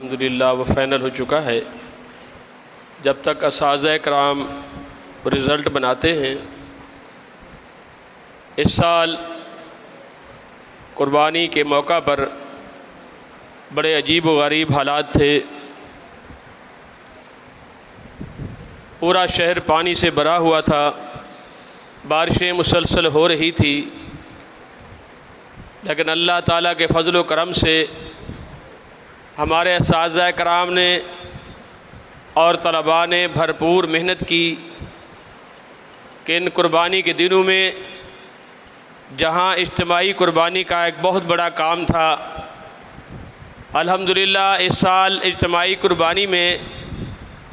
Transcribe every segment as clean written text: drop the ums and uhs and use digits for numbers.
अल्हम्दुलिल्लाह वो फ़ाइनल हो चुका है। जब तक असातिज़ा कराम रिज़ल्ट बनाते हैं, इस साल कुर्बानी के मौका पर बड़े अजीब व गरीब हालात थे। पूरा शहर पानी से भरा हुआ था, बारिशें मुसलसल हो रही थी, लेकिन अल्लाह ताला के फ़ज़ल व करम से हमारे असातिज़ा कराम ने और तलबा ने भरपूर मेहनत की कि इन कुर्बानी के दिनों में जहाँ इज्तिमाई कुर्बानी का एक बहुत बड़ा काम था, अल्हम्दुलिल्लाह इस साल इज्तिमाई कुर्बानी में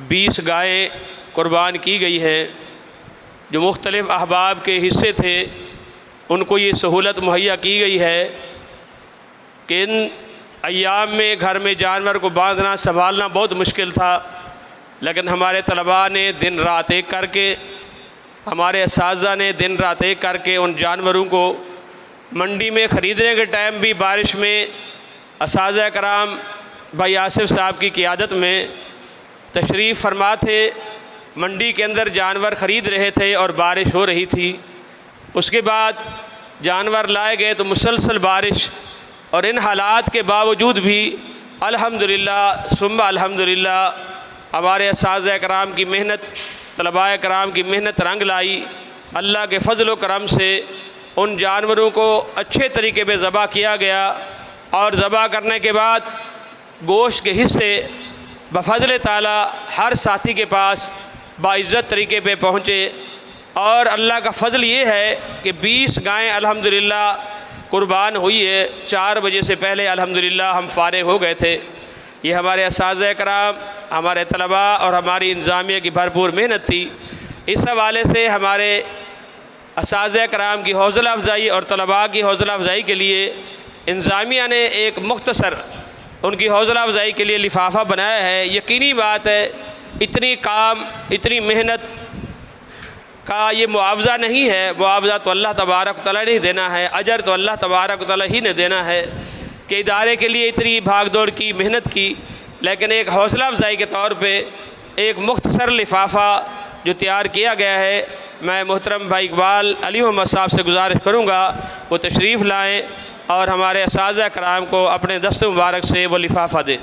20 गायें कुर्बान की गई हैं। जो मुख्तलिफ़ अहबाब के हिस्से थे उनको ये सहूलत मुहैया की गई है कि इन अय्याम में घर में जानवर को बांधना संभालना बहुत मुश्किल था, लेकिन हमारे तलबा ने दिन रात एक करके, हमारे असातिज़ा ने दिन रात एक करके उन जानवरों को मंडी में ख़रीदने के टाइम भी बारिश में असातिज़ा कराम भाई आसिफ साहब की क़ियादत में तशरीफ़ फरमा थे। मंडी के अंदर जानवर ख़रीद रहे थे और बारिश हो रही थी। उसके बाद जानवर लाए गए तो मुसलसल बारिश, और इन हालात के बावजूद भी अल्हम्दुलिल्लाह सुम्मा अल्हम्दुलिल्लाह हमारे असातिज़ा कराम की मेहनत, तलबाए कराम की मेहनत रंग लाई। अल्लाह के फ़ज़ल व करम से उन जानवरों को अच्छे तरीके पे ज़बह किया गया, और ज़बह करने के बाद गोश्त के हिस्से बफ़ज़ल ताला हर साथी के पास बाइज़्ज़त तरीके पे पहुँचे। और अल्लाह का फ़ज़ल ये है कि 20 गायें अल्हम्दुलिल्लाह कुर्बान हुई है। 4 बजे से पहले अल्हम्दुलिल्लाह हम फ़ारिग़ हो गए थे। ये हमारे असातिज़ा कराम, हमारे तलबा और हमारी इंतज़ामिया की भरपूर मेहनत थी। इस हवाले से हमारे असातिज़ा कराम की हौसला अफ़ज़ाई और तलबा की हौसला अफ़ज़ाई के लिए इंतज़ामिया ने एक मुख्तसर उनकी हौसला अफ़ज़ाई के लिए लिफाफा बनाया है। यकीनी बात है, इतनी काम, इतनी मेहनत का ये मुआवज़ा नहीं है। मुआवज़ा तो अल्लाह तबारक व तआला ने ही देना है, अजर तो अल्लाह तबारक व तआला ही ने देना है कि इदारे के लिए इतनी भाग दौड़ की, मेहनत की। लेकिन एक हौसला अफ़ज़ाई के तौर पे एक मुख्तसर लिफाफा जो तैयार किया गया है, मैं मोहतरम भाई इकबाल अली मोहम्मद साहब से गुजारिश करूँगा वो तशरीफ़ लाएँ और हमारे असातिज़ा कराम को अपने दस्त मुबारक से वो लिफाफा दें।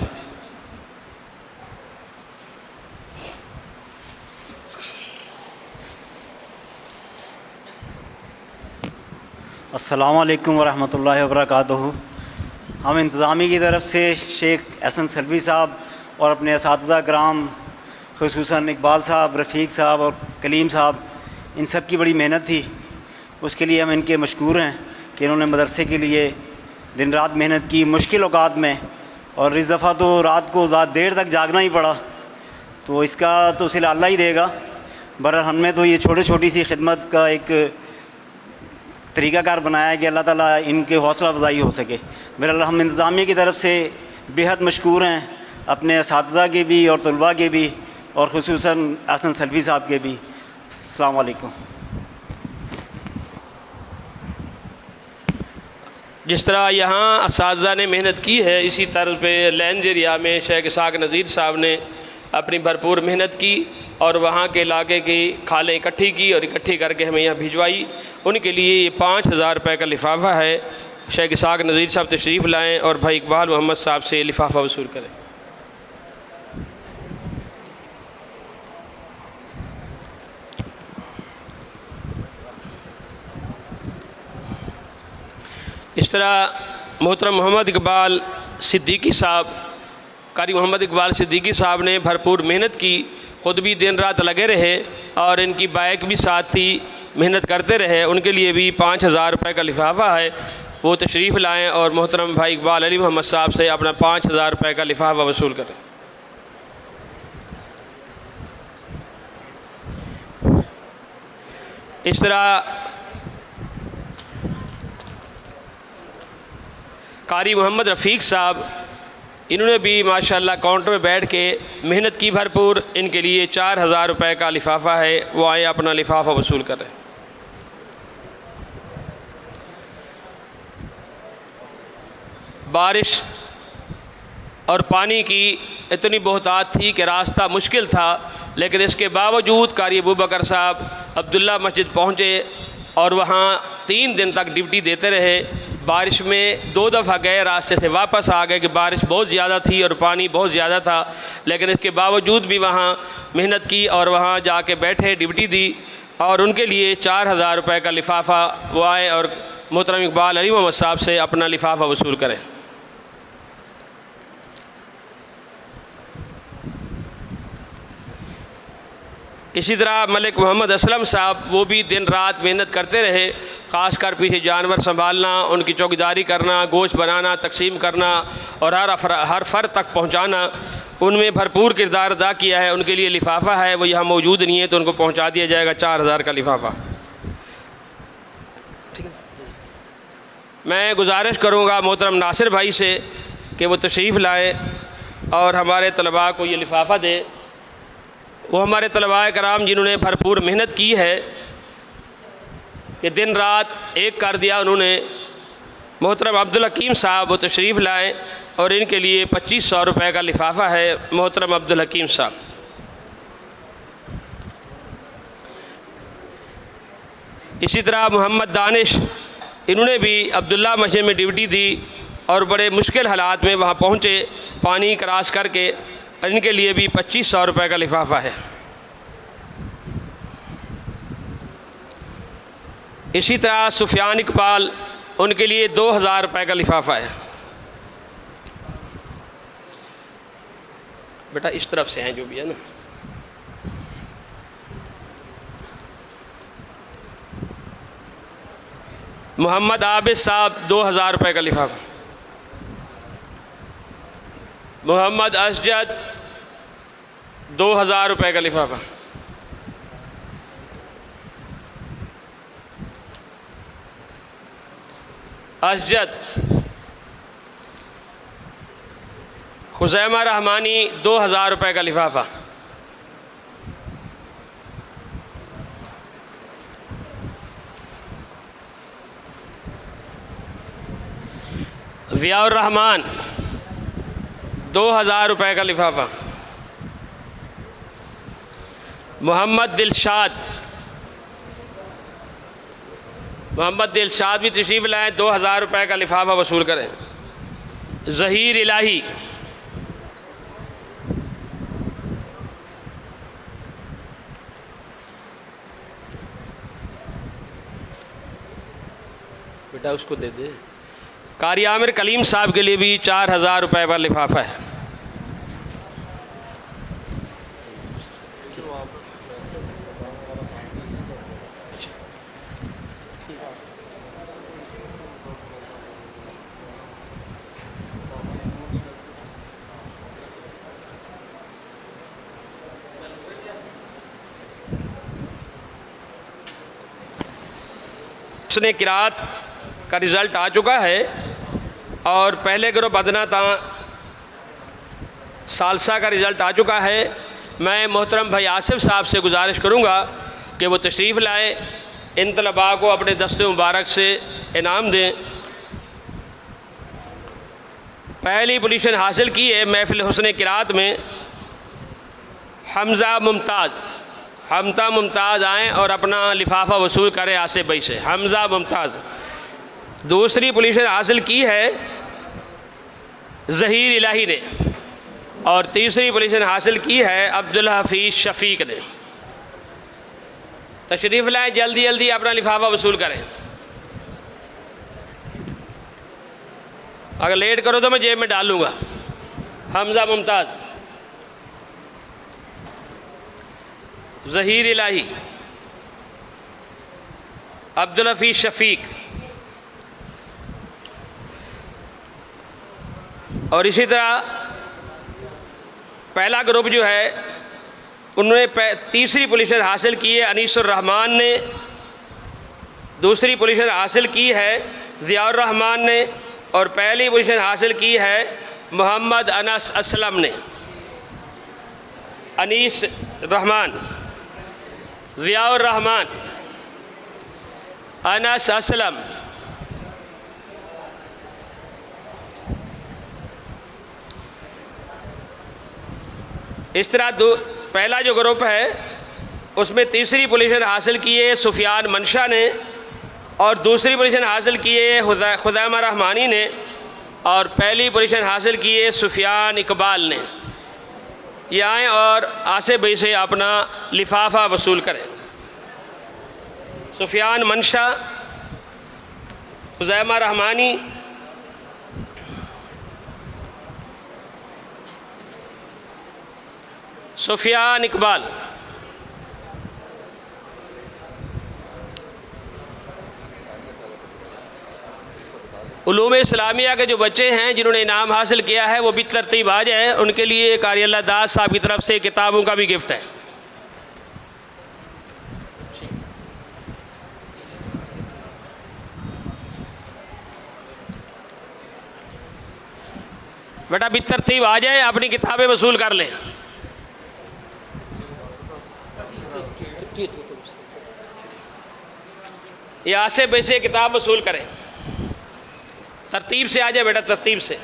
अस्सलामु अलैकुम वरहमतुल्लाहि वबरकातुहू। हम इंतज़ामी की तरफ से शेख एहसन सलवी साहब और अपने असातिज़ा कराम खुसूसन इकबाल साहब, रफ़ीक साहब और कलीम साहब, इन सब की बड़ी मेहनत थी। उसके लिए हम इनके मशकूर हैं कि इन्होंने मदरसे के लिए दिन रात मेहनत की मुश्किल औकात में, और इस दफ़ा तो रात को देर तक जागना ही पड़ा, तो इसका तो सिला अल्लाह ही देगा। बहरहाल हमने तो ये छोटी सी खिदमत का एक तरीक़ाकार बनाया कि अल्लाह ताला इनके हौसला अफ़ज़ाई हो सके। बहरहाल हम इंतज़ामिया की तरफ से बेहद मशकूर हैं, अपने असातिज़ा के भी और तलबा के भी, और खुसूसन एहसन सलवी साहब के भी। अस्सलामु अलैकुम। जिस तरह यहाँ असातिज़ा ने मेहनत की है, इसी तरह पे लैंज एरिया में शेख इसाक नज़ीर साहब ने अपनी भरपूर मेहनत की और वहाँ के इलाके की खालें इकट्ठी की और इकट्ठी करके हमें यहाँ भिजवाई। उनके लिए ये 5000 रुपये का लिफाफा है। शेख इसाक नज़ीर साहब तशरीफ़ लाएँ और भाई इकबाल मोहम्मद साहब से लिफाफा वसूल करें। इस तरह मोहतरम मोहम्मद इकबाल सिद्दीकी साहब, कारी मोहम्मद इकबाल सिद्दीकी साहब ने भरपूर मेहनत की, ख़ुद भी दिन रात लगे रहे और इनकी बाइक भी साथ थी, मेहनत करते रहे। उनके लिए भी 5000 रुपये का लिफाफा है, वो तशरीफ़ लाएँ और मोहतरम भाई इकबाल अली मोहम्मद साहब से अपना 5000 रुपये का लिफाफा वसूल करें। इस तरह कारी मोहम्मद रफ़ीक साहब, इन्होंने भी माशाल्लाह काउंटर में बैठ के मेहनत की भरपूर। इनके लिए 4000 रुपये का लिफाफा है, वो आए अपना लिफाफा वसूल करें। बारिश और पानी की इतनी बहुतात थी कि रास्ता मुश्किल था, लेकिन इसके बावजूद कारी अबू बकर साहब अब्दुल्ला मस्जिद पहुँचे और वहाँ 3 दिन तक ड्यूटी देते रहे। बारिश में 2 दफ़ा गए, रास्ते से वापस आ गए कि बारिश बहुत ज़्यादा थी और पानी बहुत ज़्यादा था, लेकिन इसके बावजूद भी वहाँ मेहनत की और वहाँ जाके बैठे, ड्यूटी दी और उनके लिए 4000 रुपये का लिफाफा वो आए और मोहतरम इकबाल अली मोहम्मद साहब से अपना लिफाफा वसूल करें। इसी तरह मलिक मोहम्मद असलम साहब वो भी दिन रात मेहनत करते रहे, ख़ासकर पीछे जानवर संभालना, उनकी चौकीदारी करना, गोश्त बनाना, तकसीम करना और हर फर्द तक पहुंचाना, उनमें भरपूर किरदार अदा किया है। उनके लिए लिफाफा है, वो यहाँ मौजूद नहीं है तो उनको पहुंचा दिया जाएगा 4000 का लिफाफा। ठीक है, मैं गुजारिश करूँगा मोहतरम नासिर भाई से कि वो तशरीफ़ लाएँ और हमारे तलबा को ये लिफाफा दें। वो हमारे तलबा कराम जिन्होंने भरपूर मेहनत की है, कि दिन रात एक कर दिया उन्होंने। मोहतरम अब्दुल हकीम साहब वो तशरीफ़ लाएँ और इनके लिए 2500 रुपये का लिफाफा है। मोहतरम अब्दुल हकीम साहब। इसी तरह मोहम्मद दानिश, इन्होंने भी अब्दुल्ला मस्जिद में ड्यूटी दी और बड़े मुश्किल हालात में वहाँ पहुँचे पानी क्रॉस करके। इनके लिए भी 2500 रुपये का लिफाफा है। इसी तरह सुफियान इकबाल, उनके लिए 2000 रुपये का लिफाफा है। बेटा इस तरफ से हैं जो भी है ना। मोहम्मद आबिद साहब 2000 रुपये का लिफाफा। मोहम्मद असजद 2000 रुपये का लिफाफा। असजद। हुसैमा रहमानी 2000 रुपये का लिफाफा। ज़ियाउर रहमान 2000 रुपये का लिफाफा। मोहम्मद दिलशाद भी तशरीफ़ लाएँ, 2000 रुपये का लिफाफा वसूल करें। ज़हीर इलाही, बेटा उसको दे दे। कारी आमिर कलीम साहब के लिए भी 4000 रुपये का लिफाफा है। उसने किरात का रिज़ल्ट आ चुका है और पहले ग्रुप अदना था सालसा का रिज़ल्ट आ चुका है। मैं मोहतरम भाई आसिफ साहब से गुजारिश करूँगा कि वो तशरीफ़ लाए, इन तलबा को अपने दस्ते मुबारक से इनाम दें। पहली पोजीशन हासिल की है महफिल हुस्न किरात में हमज़ा मुमताज़ आएँ और अपना लिफाफा वसूल करें आसिफ भाई से। हमज़ा मुमताज़। दूसरी पोजीशन हासिल की है ज़हीर इलाही ने और तीसरी पोजीशन हासिल की है अब्दुल हफीज़ शफ़ीक ने। तशरीफ़ लाएँ, जल्दी जल्दी अपना लिफाफा वसूल करें। अगर लेट करो तो मैं जेब में डालूँगा। हमज़ा मुमताज़, ज़हीर इलाही, अब्दुल हफीज़ शफ़ीक। और इसी तरह पहला ग्रुप जो है उन्होंने तीसरी पोजीशन हासिल की है अनीसुर रहमान ने, दूसरी पोजीशन हासिल की है ज़ियाउर रहमान ने और पहली पोजीशन हासिल की है मोहम्मद अनस असलम ने। अनीस रहमान, ज़ियाउर रहमान, अनस असलम। इस तरह पहला जो ग्रुप है उसमें तीसरी पोजीशन हासिल की है सुफियान मंशा ने, और दूसरी पोजीशन हासिल की है खुदैमा रहमानी ने, और पहली पोजीशन हासिल की है सुफियान इकबाल ने। ये आएँ और आसिफ भाई से अपना लिफाफा वसूल करें। सुफियान मंशा, खुदैमा रहमानी, सुफियान इकबाल। उलूम इस्लामिया के जो बच्चे हैं जिन्होंने इनाम हासिल किया है वो भी तरतीब आ जाए, उनके लिए कारी अल्लाह दास साहब की तरफ से किताबों का भी गिफ्ट है। बेटा भी तरतीब आ जाए, अपनी किताबें वसूल कर लें। ये आसिफ भाई से किताब वसूल करें। तरतीब से आ जाए बेटा, तरतीब से।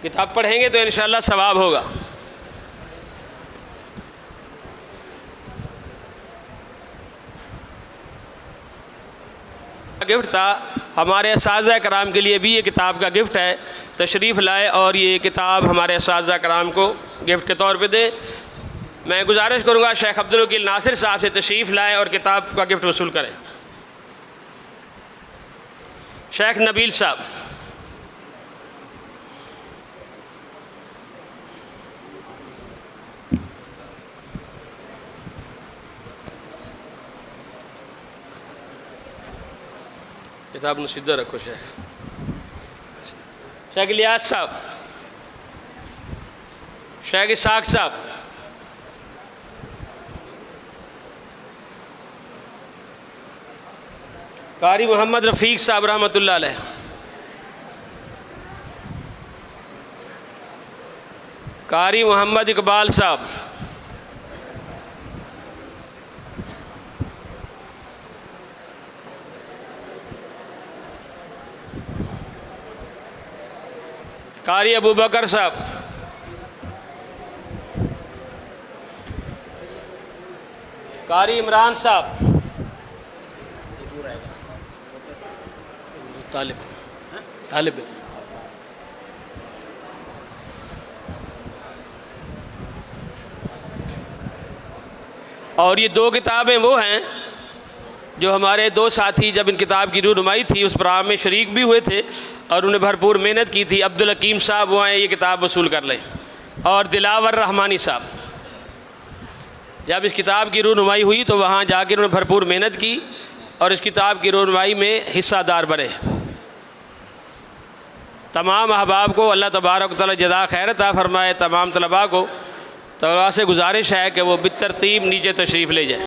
किताब पढ़ेंगे तो इंशाअल्लाह सवाब होगा। गिफ्ट था हमारे असातिज़ा कराम के लिए भी, ये किताब का गिफ्ट है। तशरीफ़ लाए और ये किताब हमारे असातिज़ा कराम को गिफ्ट के तौर पे दे। मैं गुजारिश करूँगा शेख अब्दुल वकील नासिर साहब से तशरीफ़ लाए और किताब का गिफ्ट वसूल करें। शेख नबील साहब। किताब सीधा रखो। शेख इलियास साहब, शेख इसाक साहब, कारी मोहम्मद रफ़ीक साहब रहमतुल्लाह अलैह, कारी मोहम्मद इकबाल साहब, कारी अबू बकर साहब, कारी इमरान साहब, तालिब और ये दो किताबें वो हैं जो हमारे दो साथी जब इन किताब की रूनुमाई थी उस प्रोग्राम में शरीक भी हुए थे और उन्हें भरपूर मेहनत की थी। अब्दुल हकीम साहब वो आए ये किताब वसूल कर लें, और दिलावर रहमानी साहब। जब इस किताब की रूनुमाई हुई तो वहाँ जाकर उन्होंने भरपूर मेहनत की और इस किताब की रूनुमाई में हिस्सादार बने। तमाम अहबाब को अल्लाह तबारक व तआला जज़ा खैर अता फरमाए। तमाम तलबा को तलबा से गुजारिश है कि वो बितरतीब नीचे तशरीफ़ ले जाए।